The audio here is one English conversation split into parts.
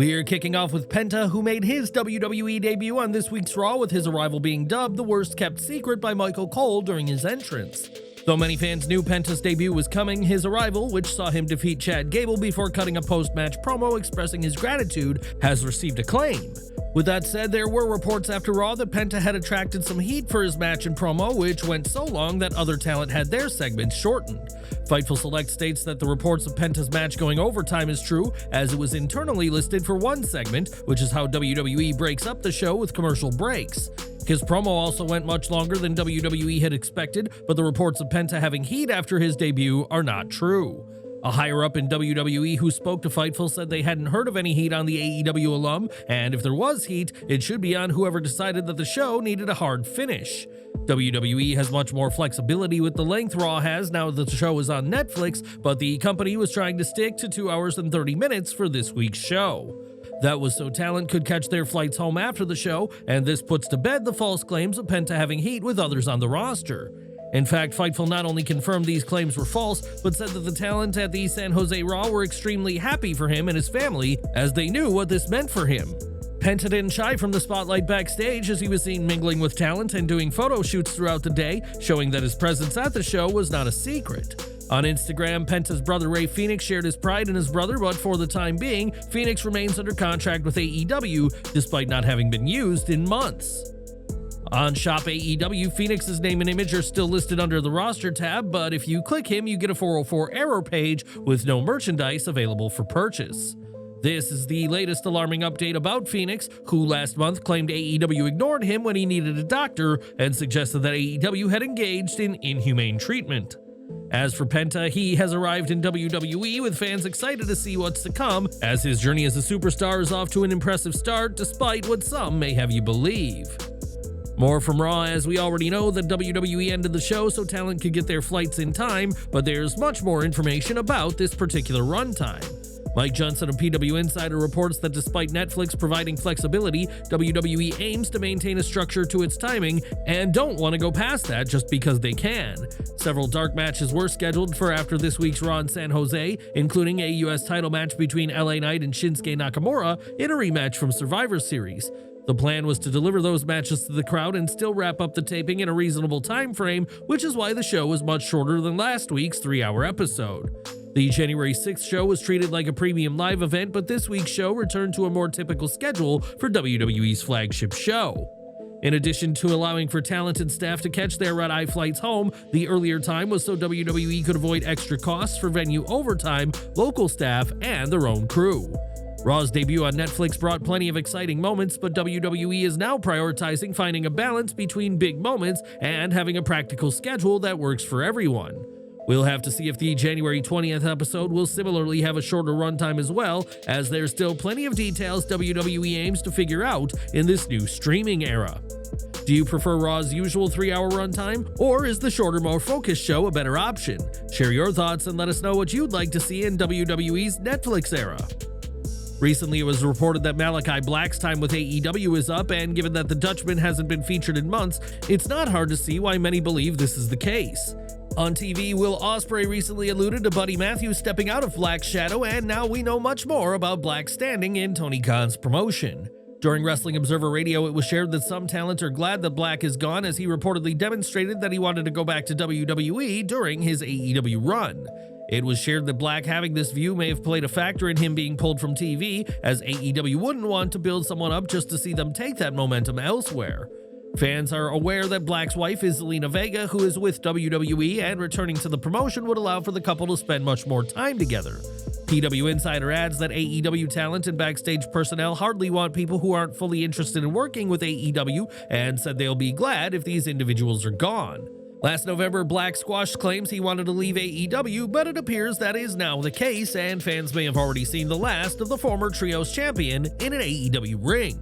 We're kicking off with Penta, who made his WWE debut on this week's Raw, with his arrival being dubbed the worst kept secret by Michael Cole during his entrance. Though many fans knew Penta's debut was coming, his arrival, which saw him defeat Chad Gable before cutting a post-match promo expressing his gratitude, has received acclaim. With that said, there were reports after Raw that Penta had attracted some heat for his match and promo, which went so long that other talent had their segments shortened. Fightful Select states that the reports of Penta's match going overtime is true, as it was internally listed for one segment, which is how WWE breaks up the show with commercial breaks. His promo also went much longer than WWE had expected, but the reports of Penta having heat after his debut are not true. A higher-up in WWE who spoke to Fightful said they hadn't heard of any heat on the AEW alum, and if there was heat, it should be on whoever decided that the show needed a hard finish. WWE has much more flexibility with the length Raw has now that the show is on Netflix, but the company was trying to stick to 2 hours and 30 minutes for this week's show. That was so talent could catch their flights home after the show, and this puts to bed the false claims of Penta having heat with others on the roster. In fact, Fightful not only confirmed these claims were false, but said that the talent at the San Jose Raw were extremely happy for him and his family, as they knew what this meant for him. Penta didn't shy from the spotlight backstage, as he was seen mingling with talent and doing photo shoots throughout the day, showing that his presence at the show was not a secret. On Instagram, Penta's brother Ray Fenix shared his pride in his brother, but for the time being, Fenix remains under contract with AEW, despite not having been used in months. On Shop AEW, Fenix's name and image are still listed under the roster tab, but if you click him, you get a 404 error page with no merchandise available for purchase. This is the latest alarming update about Fenix, who last month claimed AEW ignored him when he needed a doctor and suggested that AEW had engaged in inhumane treatment. As for Penta, he has arrived in WWE, with fans excited to see what's to come, as his journey as a superstar is off to an impressive start, despite what some may have you believe. More from Raw, as we already know that WWE ended the show so talent could get their flights in time, but there's much more information about this particular runtime. Mike Johnson of PW Insider reports that despite Netflix providing flexibility, WWE aims to maintain a structure to its timing and don't want to go past that just because they can. Several dark matches were scheduled for after this week's Raw in San Jose, including a US title match between LA Knight and Shinsuke Nakamura in a rematch from Survivor Series. The plan was to deliver those matches to the crowd and still wrap up the taping in a reasonable time frame, which is why the show was much shorter than last week's 3-hour episode. The January 6th show was treated like a premium live event, but this week's show returned to a more typical schedule for WWE's flagship show. In addition to allowing for talented staff to catch their red-eye flights home, the earlier time was so WWE could avoid extra costs for venue overtime, local staff, and their own crew. Raw's debut on Netflix brought plenty of exciting moments, but WWE is now prioritizing finding a balance between big moments and having a practical schedule that works for everyone. We'll have to see if the January 20th episode will similarly have a shorter runtime as well, as there's still plenty of details WWE aims to figure out in this new streaming era. Do you prefer Raw's usual 3-hour runtime, or is the shorter, more focused show a better option? Share your thoughts and let us know what you'd like to see in WWE's Netflix era. Recently, it was reported that Malakai Black's time with AEW is up, and given that the Dutchman hasn't been featured in months, it's not hard to see why many believe this is the case. On TV, Will Ospreay recently alluded to Buddy Matthews stepping out of Black's shadow, and now we know much more about Black's standing in Tony Khan's promotion. During Wrestling Observer Radio, it was shared that some talent are glad that Black is gone, as he reportedly demonstrated that he wanted to go back to WWE during his AEW run. It was shared that Black having this view may have played a factor in him being pulled from TV, as AEW wouldn't want to build someone up just to see them take that momentum elsewhere. Fans are aware that Black's wife is Zelina Vega, who is with WWE, and returning to the promotion would allow for the couple to spend much more time together. PW Insider adds that AEW talent and backstage personnel hardly want people who aren't fully interested in working with AEW, and said they'll be glad if these individuals are gone. Last November, Black squashed claims he wanted to leave AEW, but it appears that is now the case, and fans may have already seen the last of the former Trios champion in an AEW ring.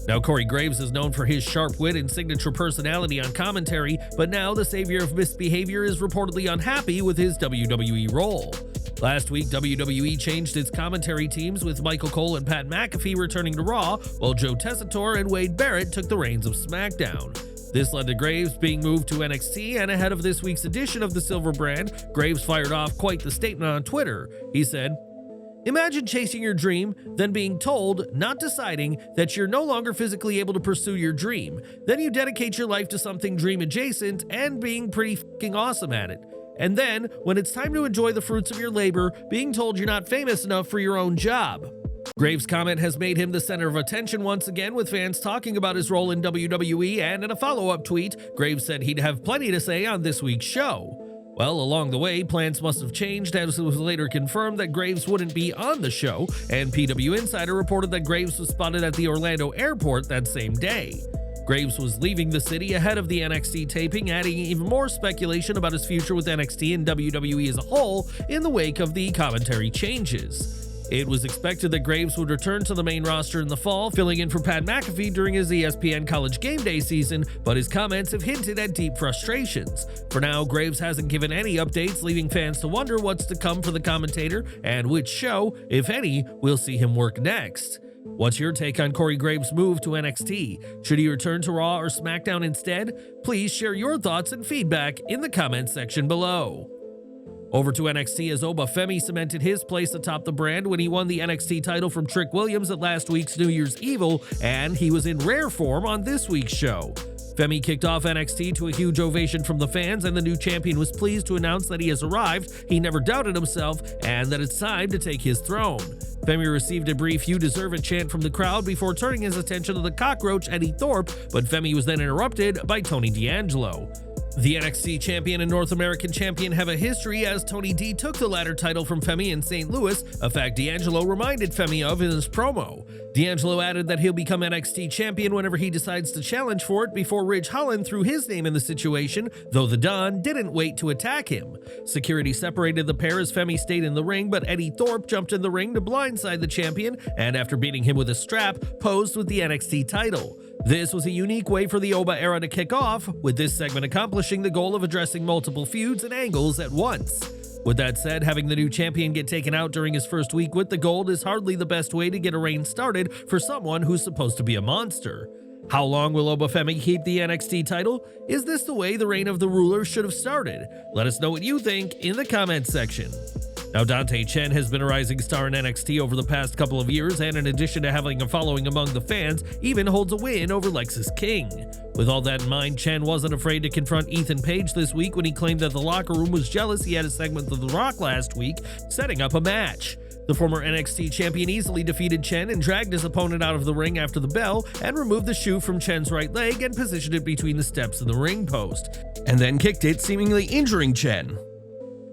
Now, Corey Graves is known for his sharp wit and signature personality on commentary, but now the savior of misbehavior is reportedly unhappy with his WWE role. Last week, WWE changed its commentary teams, with Michael Cole and Pat McAfee returning to Raw, while Joe Tessitore and Wade Barrett took the reins of SmackDown. This led to Graves being moved to NXT, and ahead of this week's edition of the Silver Brand, Graves fired off quite the statement on Twitter. He said, Imagine chasing your dream, then being told, not deciding, that you're no longer physically able to pursue your dream. Then you dedicate your life to something dream adjacent and being pretty fucking awesome at it. And then, when it's time to enjoy the fruits of your labor, being told you're not famous enough for your own job. Graves' comment has made him the center of attention once again, with fans talking about his role in WWE, and in a follow-up tweet, Graves said he'd have plenty to say on this week's show. Well, along the way, plans must have changed, as it was later confirmed that Graves wouldn't be on the show, and PW Insider reported that Graves was spotted at the Orlando airport that same day. Graves was leaving the city ahead of the NXT taping, adding even more speculation about his future with NXT and WWE as a whole in the wake of the commentary changes. It was expected that Graves would return to the main roster in the fall, filling in for Pat McAfee during his ESPN College Game Day season, but his comments have hinted at deep frustrations. For now, Graves hasn't given any updates, leaving fans to wonder what's to come for the commentator and which show, if any, we'll see him work next. What's your take on Corey Graves' move to NXT? Should he return to Raw or SmackDown instead? Please share your thoughts and feedback in the comments section below. Over to NXT, as Femi cemented his place atop the brand when he won the NXT title from Trick Williams at last week's New Year's Evil, and he was in rare form on this week's show. Femi kicked off NXT to a huge ovation from the fans, and the new champion was pleased to announce that he has arrived, he never doubted himself, and that it's time to take his throne. Femi received a brief "you deserve it" chant from the crowd before turning his attention to the cockroach Eddie Thorpe, but Femi was then interrupted by Tony D'Angelo. The NXT champion and North American champion have a history, as Tony D took the latter title from Femi in St. Louis, a fact D'Angelo reminded Femi of in his promo. D'Angelo added that he'll become NXT champion whenever he decides to challenge for it before Ridge Holland threw his name in the situation, though the Don didn't wait to attack him. Security separated the pair as Femi stayed in the ring, but Eddie Thorpe jumped in the ring to blindside the champion, and after beating him with a strap, posed with the NXT title. This was a unique way for the Oba era to kick off, with this segment accomplishing the goal of addressing multiple feuds and angles at once. With that said, having the new champion get taken out during his first week with the gold is hardly the best way to get a reign started for someone who's supposed to be a monster. How long will Femi keep the NXT title? Is this the way the reign of the ruler should have started? Let us know what you think in the comments section. Now, Dante Chen has been a rising star in NXT over the past couple of years, and in addition to having a following among the fans, even holds a win over Lexis King. With all that in mind, Chen wasn't afraid to confront Ethan Page this week when he claimed that the locker room was jealous he had a segment with The Rock last week, setting up a match. The former NXT champion easily defeated Chen and dragged his opponent out of the ring after the bell, and removed the shoe from Chen's right leg and positioned it between the steps of the ring post, and then kicked it, seemingly injuring Chen.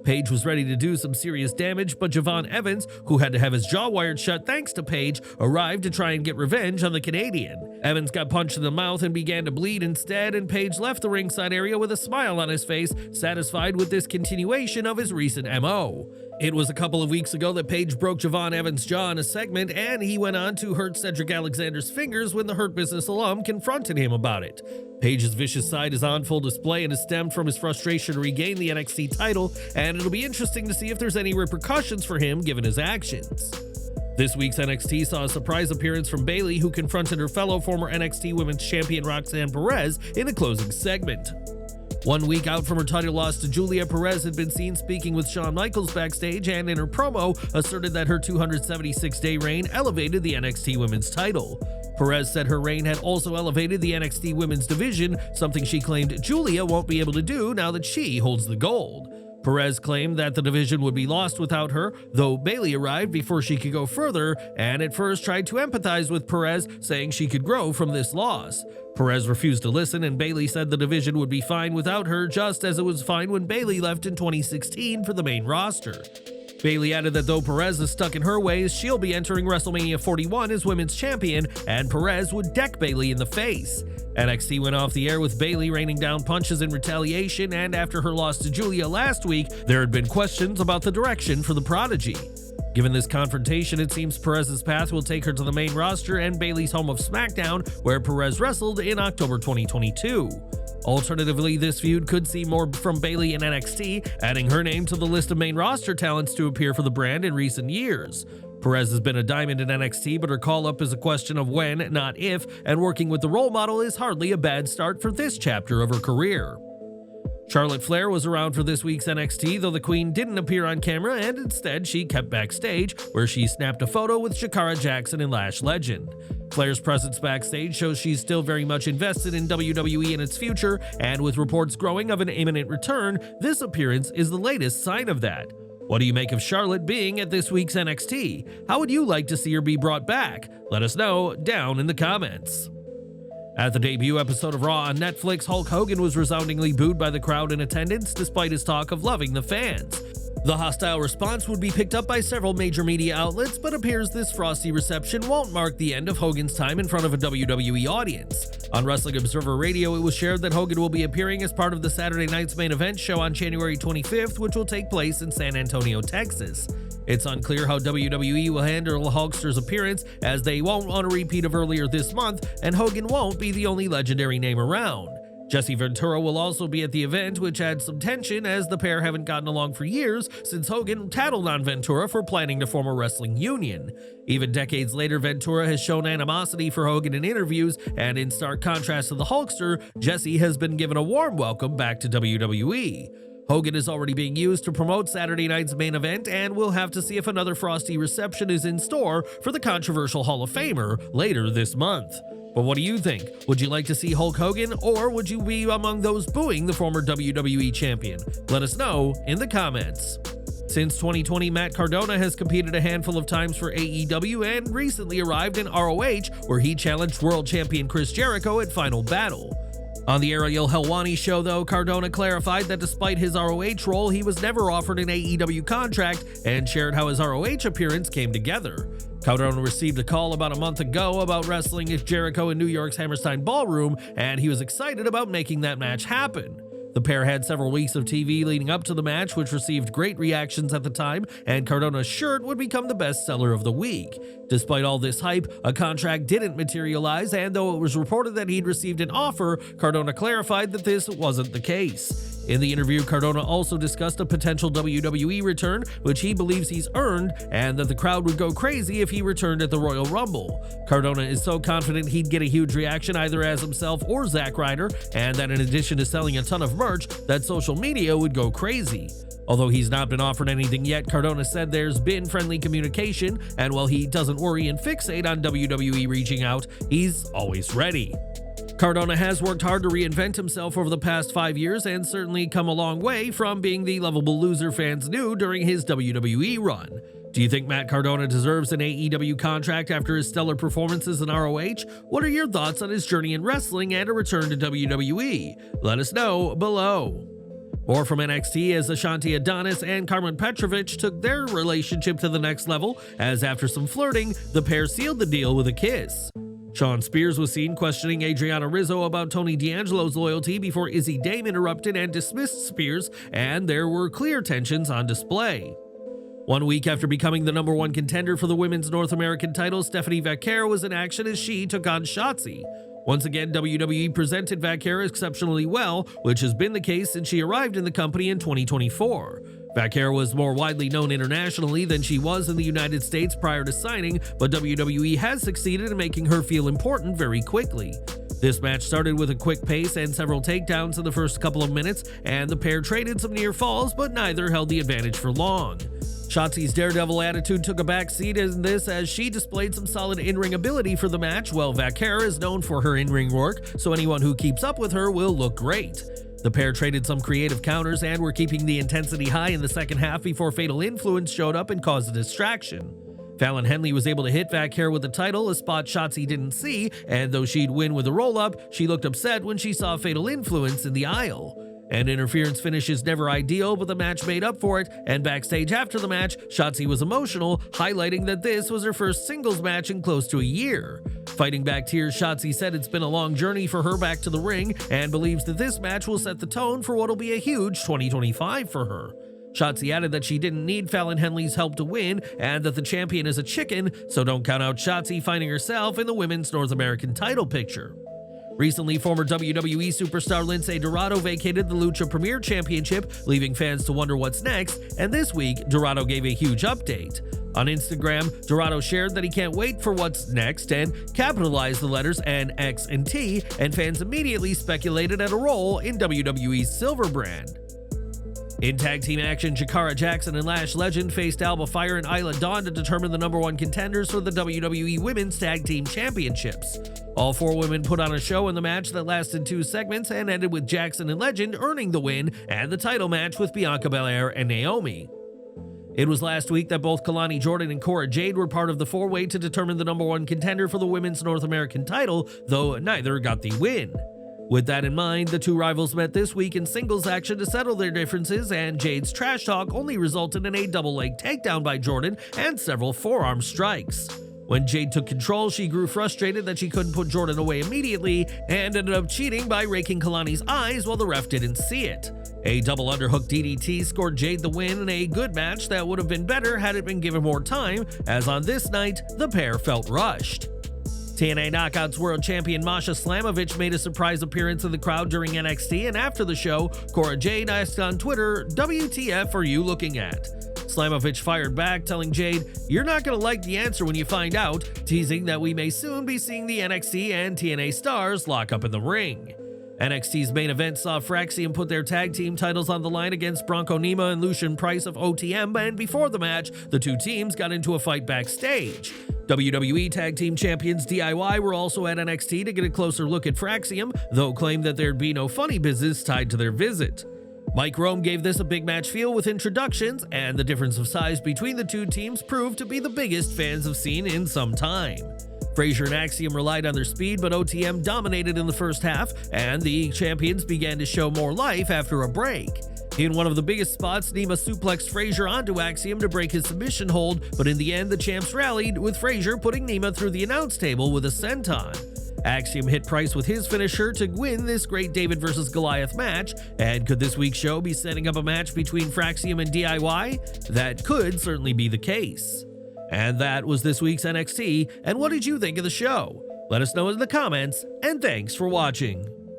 Page was ready to do some serious damage, but Javon Evans, who had to have his jaw wired shut thanks to Page, arrived to try and get revenge on the Canadian. Evans got punched in the mouth and began to bleed instead, and Page left the ringside area with a smile on his face, satisfied with this continuation of his recent MO. It was a couple of weeks ago that Page broke Javon Evans' jaw in a segment, and he went on to hurt Cedric Alexander's fingers when the Hurt Business alum confronted him about it. Page's vicious side is on full display and is stemmed from his frustration to regain the NXT title, and it'll be interesting to see if there's any repercussions for him given his actions. This week's NXT saw a surprise appearance from Bayley, who confronted her fellow former NXT Women's Champion Roxanne Perez in a closing segment. 1 week out from her title loss to Julia, Perez had been seen speaking with Shawn Michaels backstage, and in her promo asserted that her 276-day reign elevated the NXT Women's title. Perez said her reign had also elevated the NXT Women's division, something she claimed Julia won't be able to do now that she holds the gold. Perez claimed that the division would be lost without her, though Bayley arrived before she could go further, and at first tried to empathize with Perez, saying she could grow from this loss. Perez refused to listen, and Bayley said the division would be fine without her, just as it was fine when Bayley left in 2016 for the main roster. Bayley added that though Perez is stuck in her ways, she'll be entering WrestleMania 41 as Women's Champion, and Perez would deck Bayley in the face. NXT went off the air with Bayley raining down punches in retaliation, and after her loss to Julia last week, there had been questions about the direction for the Prodigy. Given this confrontation, it seems Perez's path will take her to the main roster and Bayley's home of SmackDown, where Perez wrestled in October 2022. Alternatively, this feud could see more from Bayley in NXT, adding her name to the list of main roster talents to appear for the brand in recent years. Perez has been a diamond in NXT, but her call-up is a question of when, not if, and working with the role model is hardly a bad start for this chapter of her career. Charlotte Flair was around for this week's NXT, though the Queen didn't appear on camera, and instead she kept backstage, where she snapped a photo with Shakara Jackson and Lash Legend. Flair's presence backstage shows she's still very much invested in WWE and its future, and with reports growing of an imminent return, this appearance is the latest sign of that. What do you make of Charlotte being at this week's NXT? How would you like to see her be brought back? Let us know down in the comments. At the debut episode of Raw on Netflix, Hulk Hogan was resoundingly booed by the crowd in attendance despite his talk of loving the fans. The hostile response would be picked up by several major media outlets, but appears this frosty reception won't mark the end of Hogan's time in front of a WWE audience. On Wrestling Observer Radio, it was shared that Hogan will be appearing as part of the Saturday night's main event show on January 25th, which will take place in San Antonio, Texas. It's unclear how WWE will handle the Hulkster's appearance, as they won't want a repeat of earlier this month, and Hogan won't be the only legendary name around. Jesse Ventura will also be at the event, which adds some tension as the pair haven't gotten along for years since Hogan tattled on Ventura for planning to form a wrestling union. Even decades later, Ventura has shown animosity for Hogan in interviews, and in stark contrast to the Hulkster, Jesse has been given a warm welcome back to WWE. Hogan is already being used to promote Saturday night's main event, and we'll have to see if another frosty reception is in store for the controversial Hall of Famer later this month. But what do you think? Would you like to see Hulk Hogan, or would you be among those booing the former WWE champion? Let us know in the comments. Since 2020, Matt Cardona has competed a handful of times for AEW and recently arrived in ROH, where he challenged world champion Chris Jericho at Final Battle. On the Ariel Helwani show, though, Cardona clarified that despite his ROH role, he was never offered an AEW contract, and shared how his ROH appearance came together. Cardona received a call about a month ago about wrestling at Jericho in New York's Hammerstein Ballroom, and he was excited about making that match happen. The pair had several weeks of TV leading up to the match, which received great reactions at the time, and Cardona's shirt would become the best seller of the week. Despite all this hype, a contract didn't materialize, and though it was reported that he'd received an offer, Cardona clarified that this wasn't the case. In the interview, Cardona also discussed a potential WWE return, which he believes he's earned, and that the crowd would go crazy if he returned at the Royal Rumble. Cardona is so confident he'd get a huge reaction either as himself or Zack Ryder, and that in addition to selling a ton of merch, that social media would go crazy. Although he's not been offered anything yet, Cardona said there's been friendly communication, and while he doesn't worry and fixate on WWE reaching out, he's always ready. Cardona has worked hard to reinvent himself over the past 5 years and certainly come a long way from being the lovable loser fans knew during his WWE run. Do you think Matt Cardona deserves an AEW contract after his stellar performances in ROH? What are your thoughts on his journey in wrestling and a return to WWE? Let us know below. More from NXT as Ashanti Adonis and Karmen Petrovic took their relationship to the next level, as after some flirting, the pair sealed the deal with a kiss. Shawn Spears was seen questioning Adriana Rizzo about Tony D'Angelo's loyalty before Izzy Dame interrupted and dismissed Spears, and there were clear tensions on display. 1 week after becoming the #1 contender for the women's North American title, Stephanie Vaquer was in action as she took on Shotzi. Once again, WWE presented Vaquer exceptionally well, which has been the case since she arrived in the company in 2024. Vaquer was more widely known internationally than she was in the United States prior to signing, but WWE has succeeded in making her feel important very quickly. This match started with a quick pace and several takedowns in the first couple of minutes, and the pair traded some near falls, but neither held the advantage for long. Shotzi's daredevil attitude took a backseat in this as she displayed some solid in-ring ability for the match, while Vaquer is known for her in-ring work, so anyone who keeps up with her will look great. The pair traded some creative counters and were keeping the intensity high in the second half before Fatal Influence showed up and caused a distraction. Fallon Henley was able to hit Vaquer with the title, a spot Shotzi didn't see, and though she'd win with a roll-up, she looked upset when she saw Fatal Influence in the aisle. An interference finish is never ideal, but the match made up for it, and backstage after the match, Shotzi was emotional, highlighting that this was her first singles match in close to a year. Fighting back tears, Shotzi said it's been a long journey for her back to the ring, and believes that this match will set the tone for what'll be a huge 2025 for her. Shotzi added that she didn't need Fallon Henley's help to win, and that the champion is a chicken, so don't count out Shotzi finding herself in the women's North American title picture. Recently, former WWE superstar Lince Dorado vacated the Lucha Premier Championship, leaving fans to wonder what's next, and this week, Dorado gave a huge update. On Instagram, Dorado shared that he can't wait for what's next and capitalized the letters N, X, and T, and fans immediately speculated at a role in WWE's Silver brand. In tag team action, Jakara Jackson and Lash Legend faced Alba Fire and Isla Dawn to determine the #1 contenders for the WWE Women's Tag Team Championships. All 4 women put on a show in the match that lasted 2 segments and ended with Jackson and Legend earning the win and the title match with Bianca Belair and Naomi. It was last week that both Kelani Jordan and Cora Jade were part of the 4-way to determine the #1 contender for the Women's North American title, though neither got the win. With that in mind, the 2 rivals met this week in singles action to settle their differences, and Jade's trash talk only resulted in a double-leg takedown by Jordan and several forearm strikes. When Jade took control, she grew frustrated that she couldn't put Jordan away immediately and ended up cheating by raking Kalani's eyes while the ref didn't see it. A double underhook DDT scored Jade the win in a good match that would have been better had it been given more time, as on this night, the pair felt rushed. TNA Knockouts World Champion Masha Slamovich made a surprise appearance in the crowd during NXT, and after the show, Cora Jade asked on Twitter, "WTF are you looking at?" Slamovich fired back, telling Jade, "You're not going to like the answer when you find out," teasing that we may soon be seeing the NXT and TNA stars lock up in the ring. NXT's main event saw Axiom put their tag team titles on the line against Bronco Nima and Lucian Price of OTM, and before the match, the 2 teams got into a fight backstage. WWE Tag Team Champions DIY were also at NXT to get a closer look at Axiom, though claimed that there'd be no funny business tied to their visit. Mike Rome gave this a big match feel with introductions, and the difference of size between the 2 teams proved to be the biggest fans have seen in some time. Frazer and Axiom relied on their speed, but OTM dominated in the first half, and the champions began to show more life after a break. In one of the biggest spots, Nima suplexed Frazer onto Axiom to break his submission hold, but in the end, the champs rallied, with Frazer putting Nima through the announce table with a senton. Axiom hit Price with his finisher to win this great David vs. Goliath match, and could this week's show be setting up a match between Axiom and DIY? That could certainly be the case. And that was this week's NXT, and what did you think of the show? Let us know in the comments, and thanks for watching.